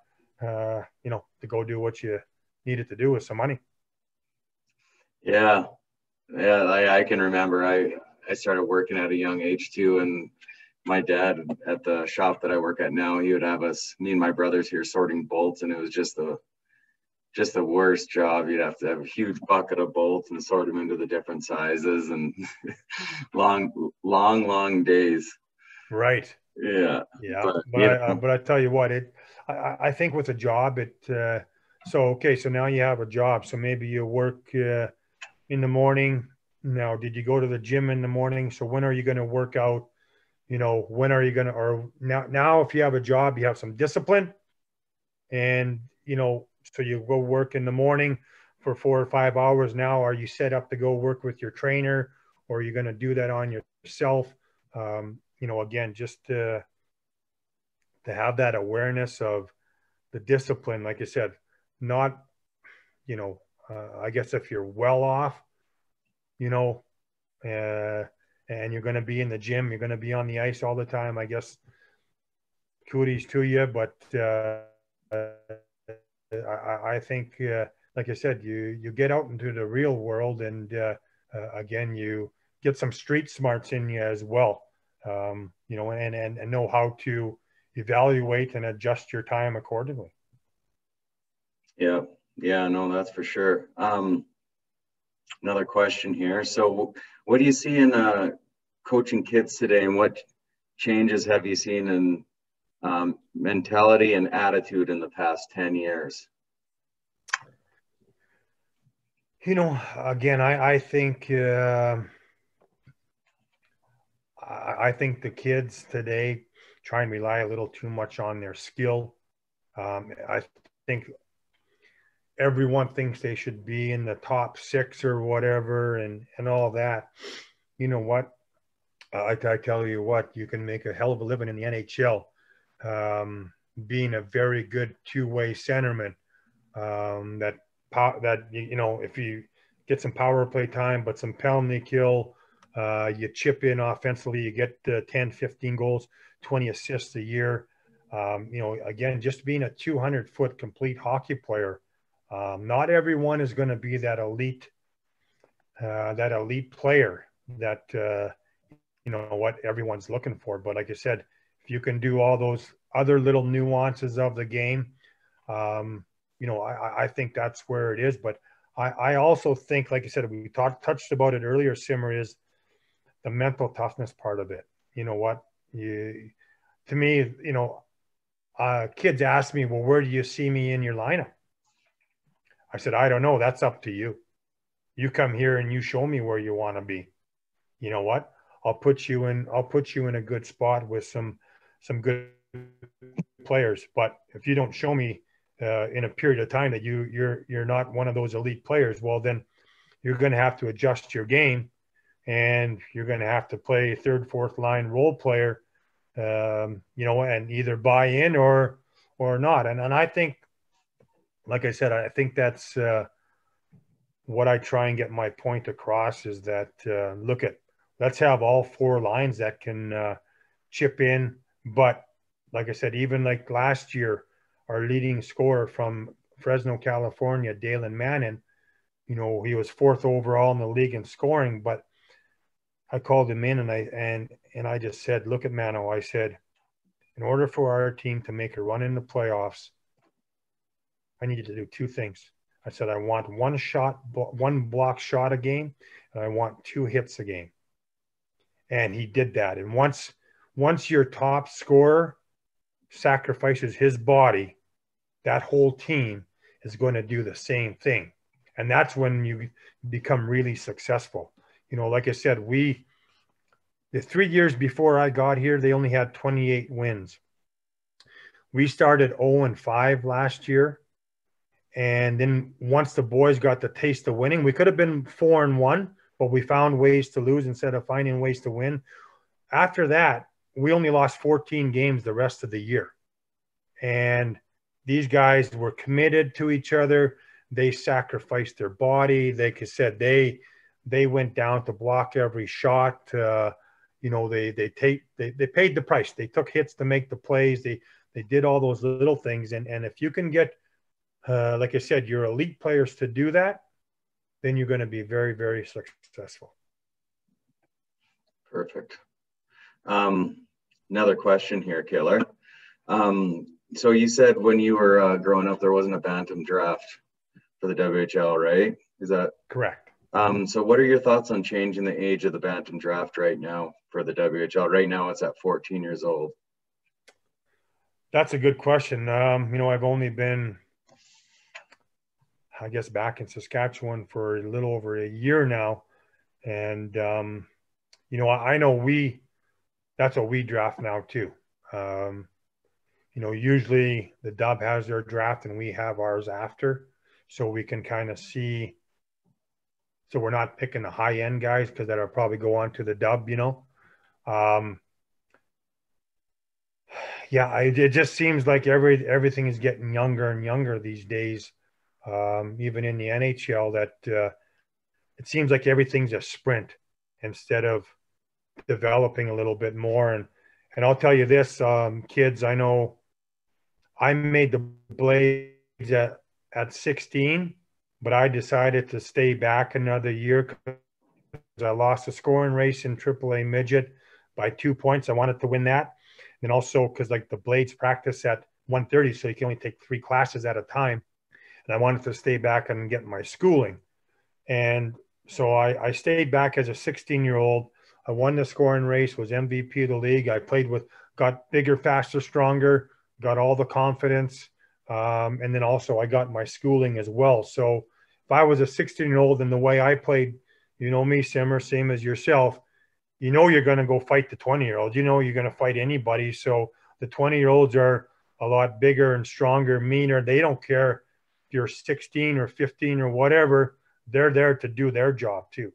to go do what you needed to do with some money. Yeah, I can remember I started working at a young age too, and my dad at the shop that I work at now, he would have me and my brothers here sorting bolts, and it was just the worst job. You'd have to have a huge bucket of bolts and sort them into the different sizes, and long days. Right. Yeah. But I tell you what, I think with a job, so now you have a job, so maybe you work in the morning. Now, did you go to the gym in the morning? So when are you going to work out? You know, when are you going to, or now if you have a job, you have some discipline, and, you know, so you go work in the morning for 4 or 5 hours. Now, are you set up to go work with your trainer, or are you going to do that on yourself? You know, again, just to have that awareness of the discipline, like I said, not, you know, I guess if you're well off, you know, and you're going to be in the gym, you're going to be on the ice all the time, I guess kudos to you. But I think, like I said, you get out into the real world, and again, you get some street smarts in you as well, you know, and know how to, evaluate and adjust your time accordingly. Yeah. Yeah, no, that's for sure. Another question here. So what do you see in coaching kids today, and what changes have you seen in mentality and attitude in the past 10 years? You know, again, I think I think the kids today try and rely a little too much on their skill. I think everyone thinks they should be in the top 6 or whatever, and all that. You know what? I tell you what, you can make a hell of a living in the NHL, being a very good two-way centerman. That you know, if you get some power play time, but some penalty kill, you chip in offensively, you get 10, 15 goals, 20 assists a year. You know, again, just being a 200-foot complete hockey player. Not everyone is going to be that elite player that you know what everyone's looking for. But like I said, if you can do all those other little nuances of the game, you know, I think that's where it is. But I also think, like I said, we touched about it earlier, Simmer, is the mental toughness part of it. You know what? To me, you know, kids ask me, well, where do you see me in your lineup? I said, I don't know. That's up to you. You come here and you show me where you want to be. You know what? I'll put you in a good spot with some good players. But if you don't show me in a period of time that you're not one of those elite players, well, then you're going to have to adjust your game, and you're going to have to play third, fourth line role player, you know, and either buy in or not. And I think, like I said, I think that's what I try and get my point across is that let's have all 4 lines that can chip in. But like I said, even like last year, our leading scorer from Fresno, California, Dalen Mannon, you know, he was 4th overall in the league in scoring. But I called him in and I just said, look at Mano. I said, in order for our team to make a run in the playoffs, I need you to do 2 things. I said, I want 1 block shot a game, and I want 2 hits a game. And he did that. And once your top scorer sacrifices his body, that whole team is going to do the same thing. And that's when you become really successful. You know, like I said, the 3 years before I got here, they only had 28 wins. We started 0-5 last year. And then once the boys got the taste of winning, we could have been 4-1, but we found ways to lose instead of finding ways to win. After that, we only lost 14 games the rest of the year. And these guys were committed to each other. They sacrificed their body. Like I said, they went down to block every shot. You know, they paid the price. They took hits to make the plays. They did all those little things. And if you can get, like I said, your elite players to do that, then you're going to be very, very successful. Perfect. Another question here, Killer. So you said when you were growing up, there wasn't a bantam draft for the WHL, right? Is that correct? So what are your thoughts on changing the age of the bantam draft right now for the WHL? Right now it's at 14 years old. That's a good question. You know, I've only been, I guess, back in Saskatchewan for a little over a year now. And, you know, I know that's what we draft now too. You know, usually the Dub has their draft and we have ours after, so we can kind of see. So we're not picking the high end guys because that'll probably go on to the Dub, you know. Yeah, it just seems like everything is getting younger and younger these days. Even in the NHL, that it seems like everything's a sprint instead of developing a little bit more. And I'll tell you this, kids, I know I made the Blades at 16, but I decided to stay back another year because I lost a scoring race in AAA midget by 2 points. I wanted to win that. And also because like the blades practice at 1:30, so you can only take 3 classes at a time. And I wanted to stay back and get my schooling. And so I stayed back as a 16-year-old. I won the scoring race, was MVP of the league. I played with, got bigger, faster, stronger, got all the confidence. And then also I got my schooling as well. So if I was a 16-year-old and the way I played, you know me, Simmer, same as yourself, you know you're going to go fight the 20-year-olds. You know you're going to fight anybody. So the 20-year-olds are a lot bigger and stronger, meaner. They don't care if you're 16 or 15 or whatever. They're there to do their job too.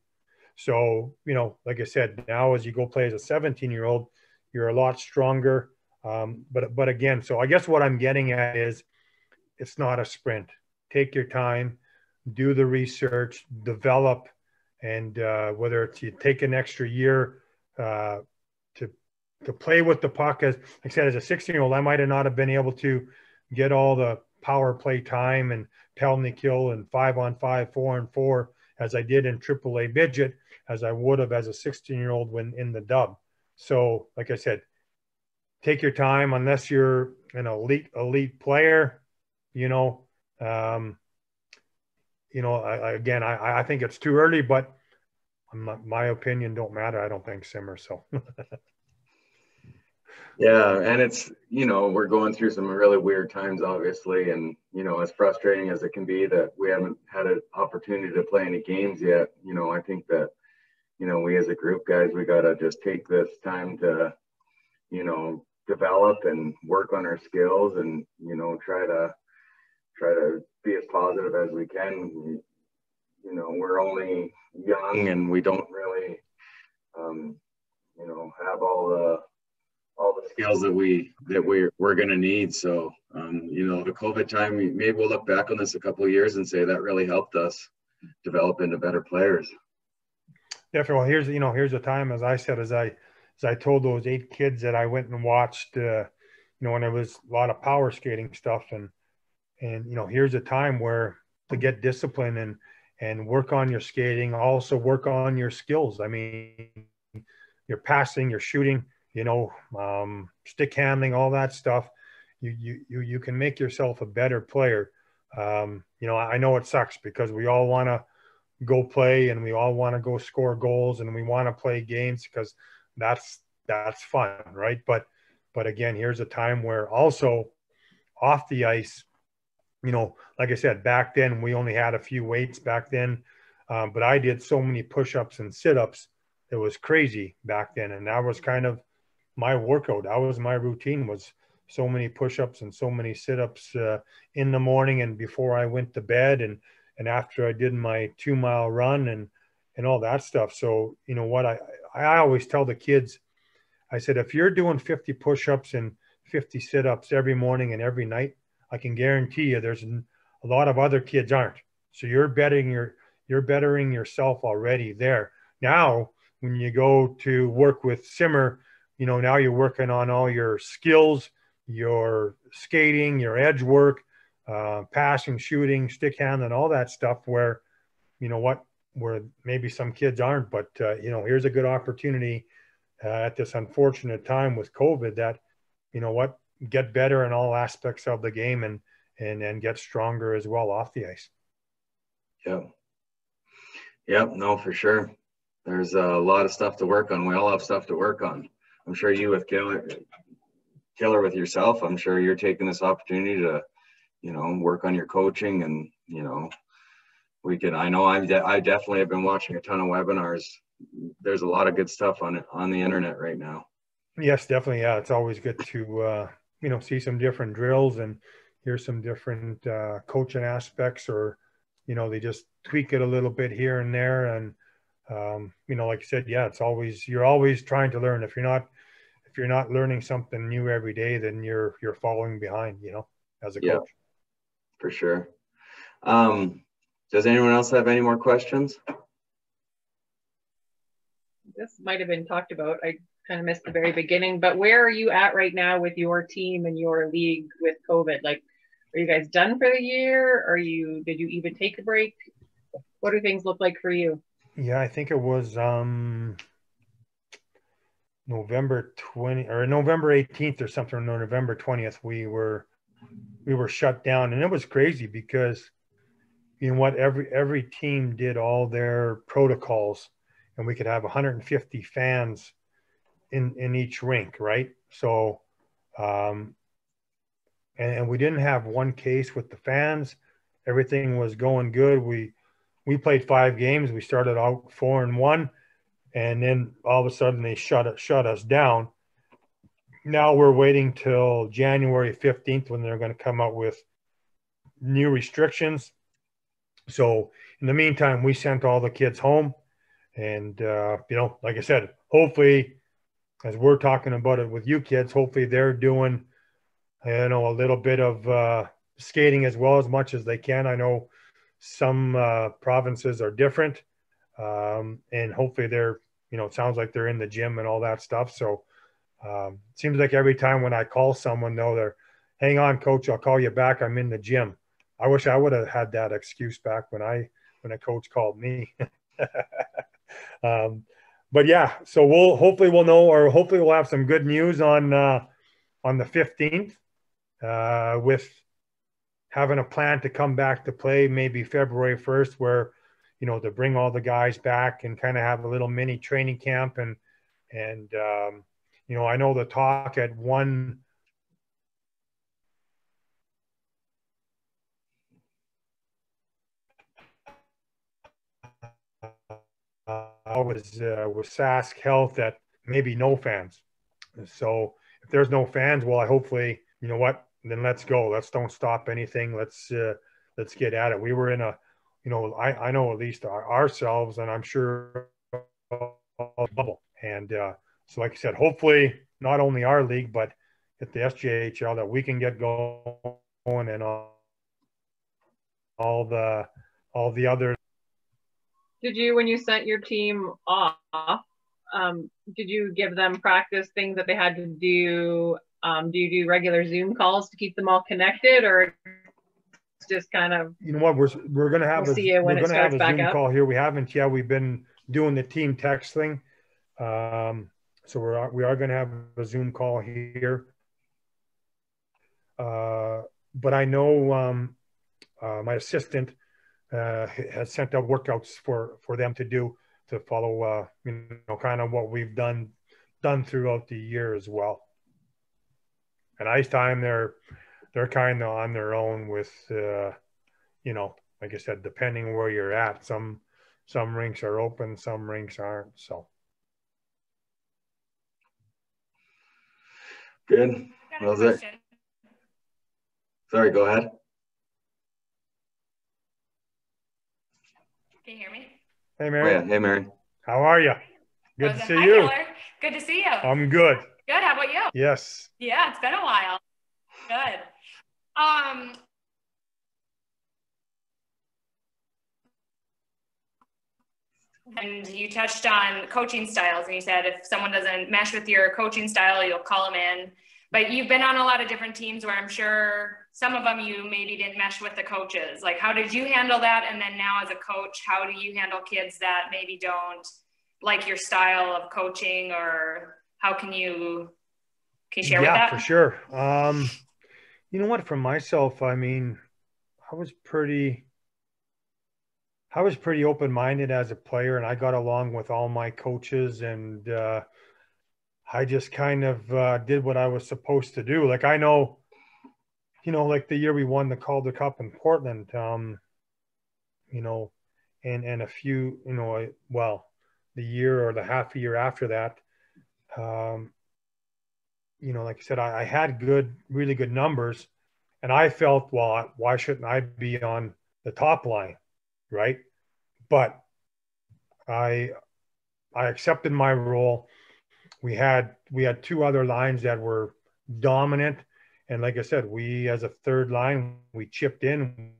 So, you know, like I said, now as you go play as a 17-year-old, you're a lot stronger. But again, so I guess what I'm getting at is it's not a sprint. Take your time, do the research, develop, and whether it's you take an extra year to play with the puck. As like I said, as a 16-year-old, I might have not have been able to get all the power play time and penalty kill and 5-on-5, 4-on-4 as I did in AAA midget, as I would have as a 16-year-old when in the dub. So, like I said, take your time unless you're an elite player. You know, I think it's too early, but my opinion don't matter. I don't think, Simmer. So. Yeah, and it's, you know, we're going through some really weird times, obviously, and, you know, as frustrating as it can be that we haven't had an opportunity to play any games yet, you know, I think that, you know, we as a group, guys, we got to just take this time to, you know, develop and work on our skills and, you know, try to be as positive as we can. You know, we're only young and we don't really, you know, have all the skills that we're going to need. So, you know, the COVID time, maybe we'll look back on this a couple of years and say that really helped us develop into better players. Definitely. Well, here's the time, as I said, as I told those 8 kids that I went and watched, you know, when there was a lot of power skating stuff and, you know, here's a time where to get discipline and work on your skating, also work on your skills. I mean, your passing, your shooting, you know, stick handling, all that stuff. You can make yourself a better player. You know, I know it sucks because we all want to go play and we all want to go score goals and we want to play games because that's fun, right? But again, here's a time where also off the ice, you know, like I said, back then we only had a few weights back then, but I did so many push-ups and sit-ups. It was crazy back then, and that was kind of my workout. That was my routine, was so many push-ups and so many sit-ups in the morning and before I went to bed and after I did my 2-mile run and all that stuff. So, you know what, I always tell the kids, I said, if you're doing 50 push-ups and 50 sit-ups every morning and every night, I can guarantee you there's a lot of other kids aren't. So you're bettering yourself already there. Now, when you go to work with Simmer, you know, now you're working on all your skills, your skating, your edge work, passing, shooting, stick handling, all that stuff where, you know what, where maybe some kids aren't, but, you know, here's a good opportunity at this unfortunate time with COVID that, you know what, get better in all aspects of the game and get stronger as well off the ice. Yeah, no, for sure. There's a lot of stuff to work on. We all have stuff to work on. I'm sure you with Killer with yourself, I'm sure you're taking this opportunity to, you know, work on your coaching and, you know, I know I definitely have been watching a ton of webinars. There's a lot of good stuff on the internet right now. Yes, definitely. Yeah. It's always good to, you know, see some different drills and hear some different coaching aspects, or, you know, they just tweak it a little bit here and there. And, you know, like I said, yeah, you're always trying to learn. If you're not learning something new every day, then you're falling behind, you know, as a coach. For sure. Does anyone else have any more questions? This might have been talked about. I kind of missed the very beginning, but where are you at right now with your team and your league with COVID? Like, are you guys done for the year? Did you even take a break? What do things look like for you? Yeah, I think it was November 18th or something, or November 20th, we were shut down. And it was crazy because, you know what, every team did all their protocols, and we could have 150 fans in each rink, right? So, and we didn't have one case with the fans. Everything was going good. We played 5 games. We started out 4-1, and then all of a sudden they shut us down. Now we're waiting till January 15th when they're going to come out with new restrictions. So in the meantime, we sent all the kids home, and you know, like I said, hopefully, as we're talking about it with you kids, hopefully they're doing, you know, a little bit of skating as well, as much as they can. I know some provinces are different, and hopefully they're, you know, it sounds like they're in the gym and all that stuff. So it seems like every time when I call someone, though, they're, hang on, coach, I'll call you back, I'm in the gym. I wish I would have had that excuse back when a coach called me. But yeah, so hopefully we'll know, or hopefully we'll have some good news on the 15th, with having a plan to come back to play maybe February 1st, where, you know, to bring all the guys back and kind of have a little mini training camp. And you know, I know the talk at one was Sask Health that maybe no fans. So if there's no fans, well, I hopefully, you know what, then let's go. Let's don't stop anything. Let's get at it. We were in a, you know, I know at least ourselves, and I'm sure bubble. And so, like I said, hopefully not only our league, but at the SJHL, that we can get going, and all the other. Did you, when you sent your team off, did you give them practice things that they had to do? Do you do regular Zoom calls to keep them all connected, or just kind of, you know what, we're going to have we'll see you when it starts back Zoom up call here. We haven't yet. We've been doing the team text thing. So we are going to have a Zoom call here. But I know my assistant has sent out workouts for them to do, to follow, you know, kind of what we've done throughout the year as well. And ice time, they're kind of on their own with, you know, like I said, depending where you're at, some rinks are open, some rinks aren't. So good. Well, sorry, go ahead. Can you hear me? Hey, Mary. Oh, yeah. Hey, Mary. How are you? Good to see Hi, you. Taylor. Good to see you. I'm good. Good. How about you? Yes. Yeah, it's been a while. Good. And you touched on coaching styles, and you said if someone doesn't mesh with your coaching style, you'll call them in. But you've been on a lot of different teams where I'm sure some of them you maybe didn't mesh with the coaches. Like, how did you handle that? And then now as a coach, how do you handle kids that maybe don't like your style of coaching, or how can you share with that? Yeah, for sure. You know what, for myself, I mean, I was pretty open-minded as a player, and I got along with all my coaches, and I just kind of did what I was supposed to do. Like, I know, you know, like the year we won the Calder Cup in Portland, you know, and a few, you know, well, the year or the half a year after that, you know, like I said, I had really good numbers, and I felt, well, why shouldn't I be on the top line, right? But I accepted my role. We had 2 other lines that were dominant, and like I said, we as a third line, we chipped in.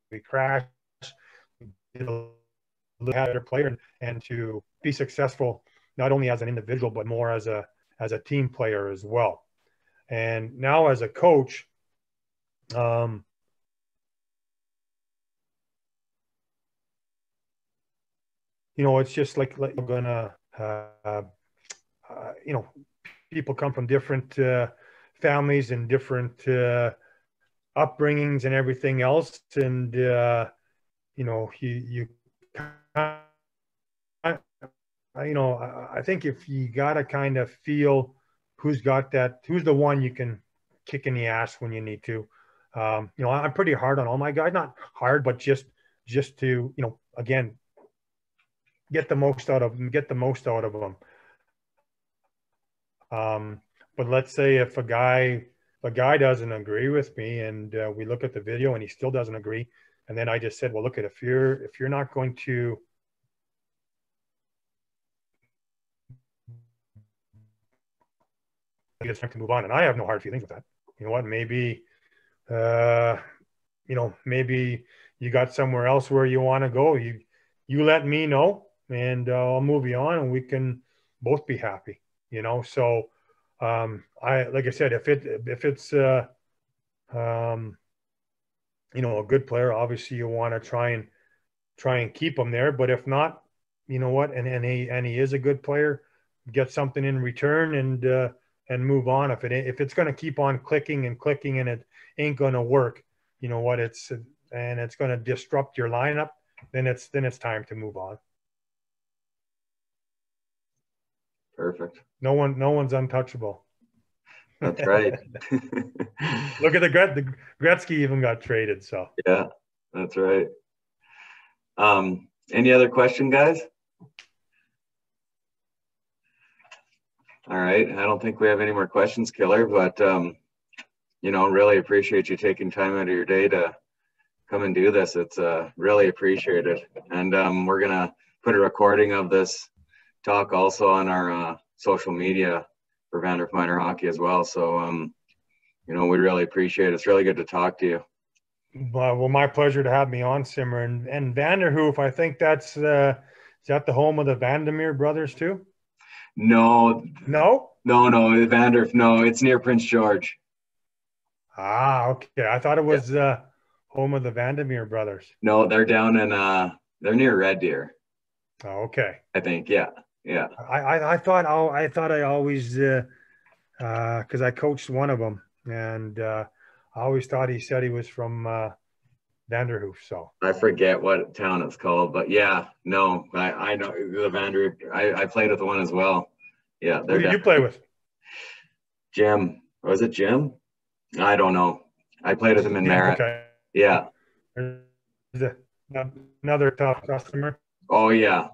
We crashed, had a player, and to be successful not only as an individual but more as a team player as well. And now as a coach, You know, it's just like you're gonna, you know, people come from different families and different upbringings and everything else, and you know, you you know, I think if you gotta kind of feel who's got that, who's the one you can kick in the ass when you need to. You know, I'm pretty hard on all my guys, not hard, but just to, you know, again, get the most out of them, but let's say if a guy doesn't agree with me, and we look at the video and he still doesn't agree, and then I just said, well, look at, if you're not going to it's time to move on, and I have no hard feelings with that. You know what, maybe you know, maybe you got somewhere else where you want to go, you let me know, and I'll move you on, and we can both be happy, you know. So like I said, if it's you know, a good player, obviously you want to try and keep him there. But if not, you know what, and he is a good player, get something in return, and move on. If it's going to keep on clicking and it ain't going to work, you know what, it's going to disrupt your lineup, then it's time to move on. Perfect. No one's untouchable. That's right. Look at the Gretzky even got traded. So yeah, that's right. Any other question, guys? All right. I don't think we have any more questions, Killer, but you know, really appreciate you taking time out of your day to come and do this. It's really appreciated. And we're gonna put a recording of this talk also on our social media for Vanderhoof Minor Hockey as well. So you know, we really appreciate it. It's really good to talk to you. Well, my pleasure to have me on, Simmer. And Vanderhoof, I think that's is that the home of the Vandermeer brothers too? No, Vanderhoof. No, it's near Prince George. Ah, okay. I thought it was home of the Vandermeer brothers. No, they're down in they're near Red Deer. Oh, okay. I think, yeah. I thought I always because I coached one of them, and I always thought he said he was from Vanderhoof. So I forget what town it's called, but yeah, no, I know the Vanderhoof. I played with one as well. Yeah. Who did you play with? Jim. Was it Jim? I don't know. I played with him in Merritt. Okay. Yeah. Another tough customer. Oh yeah.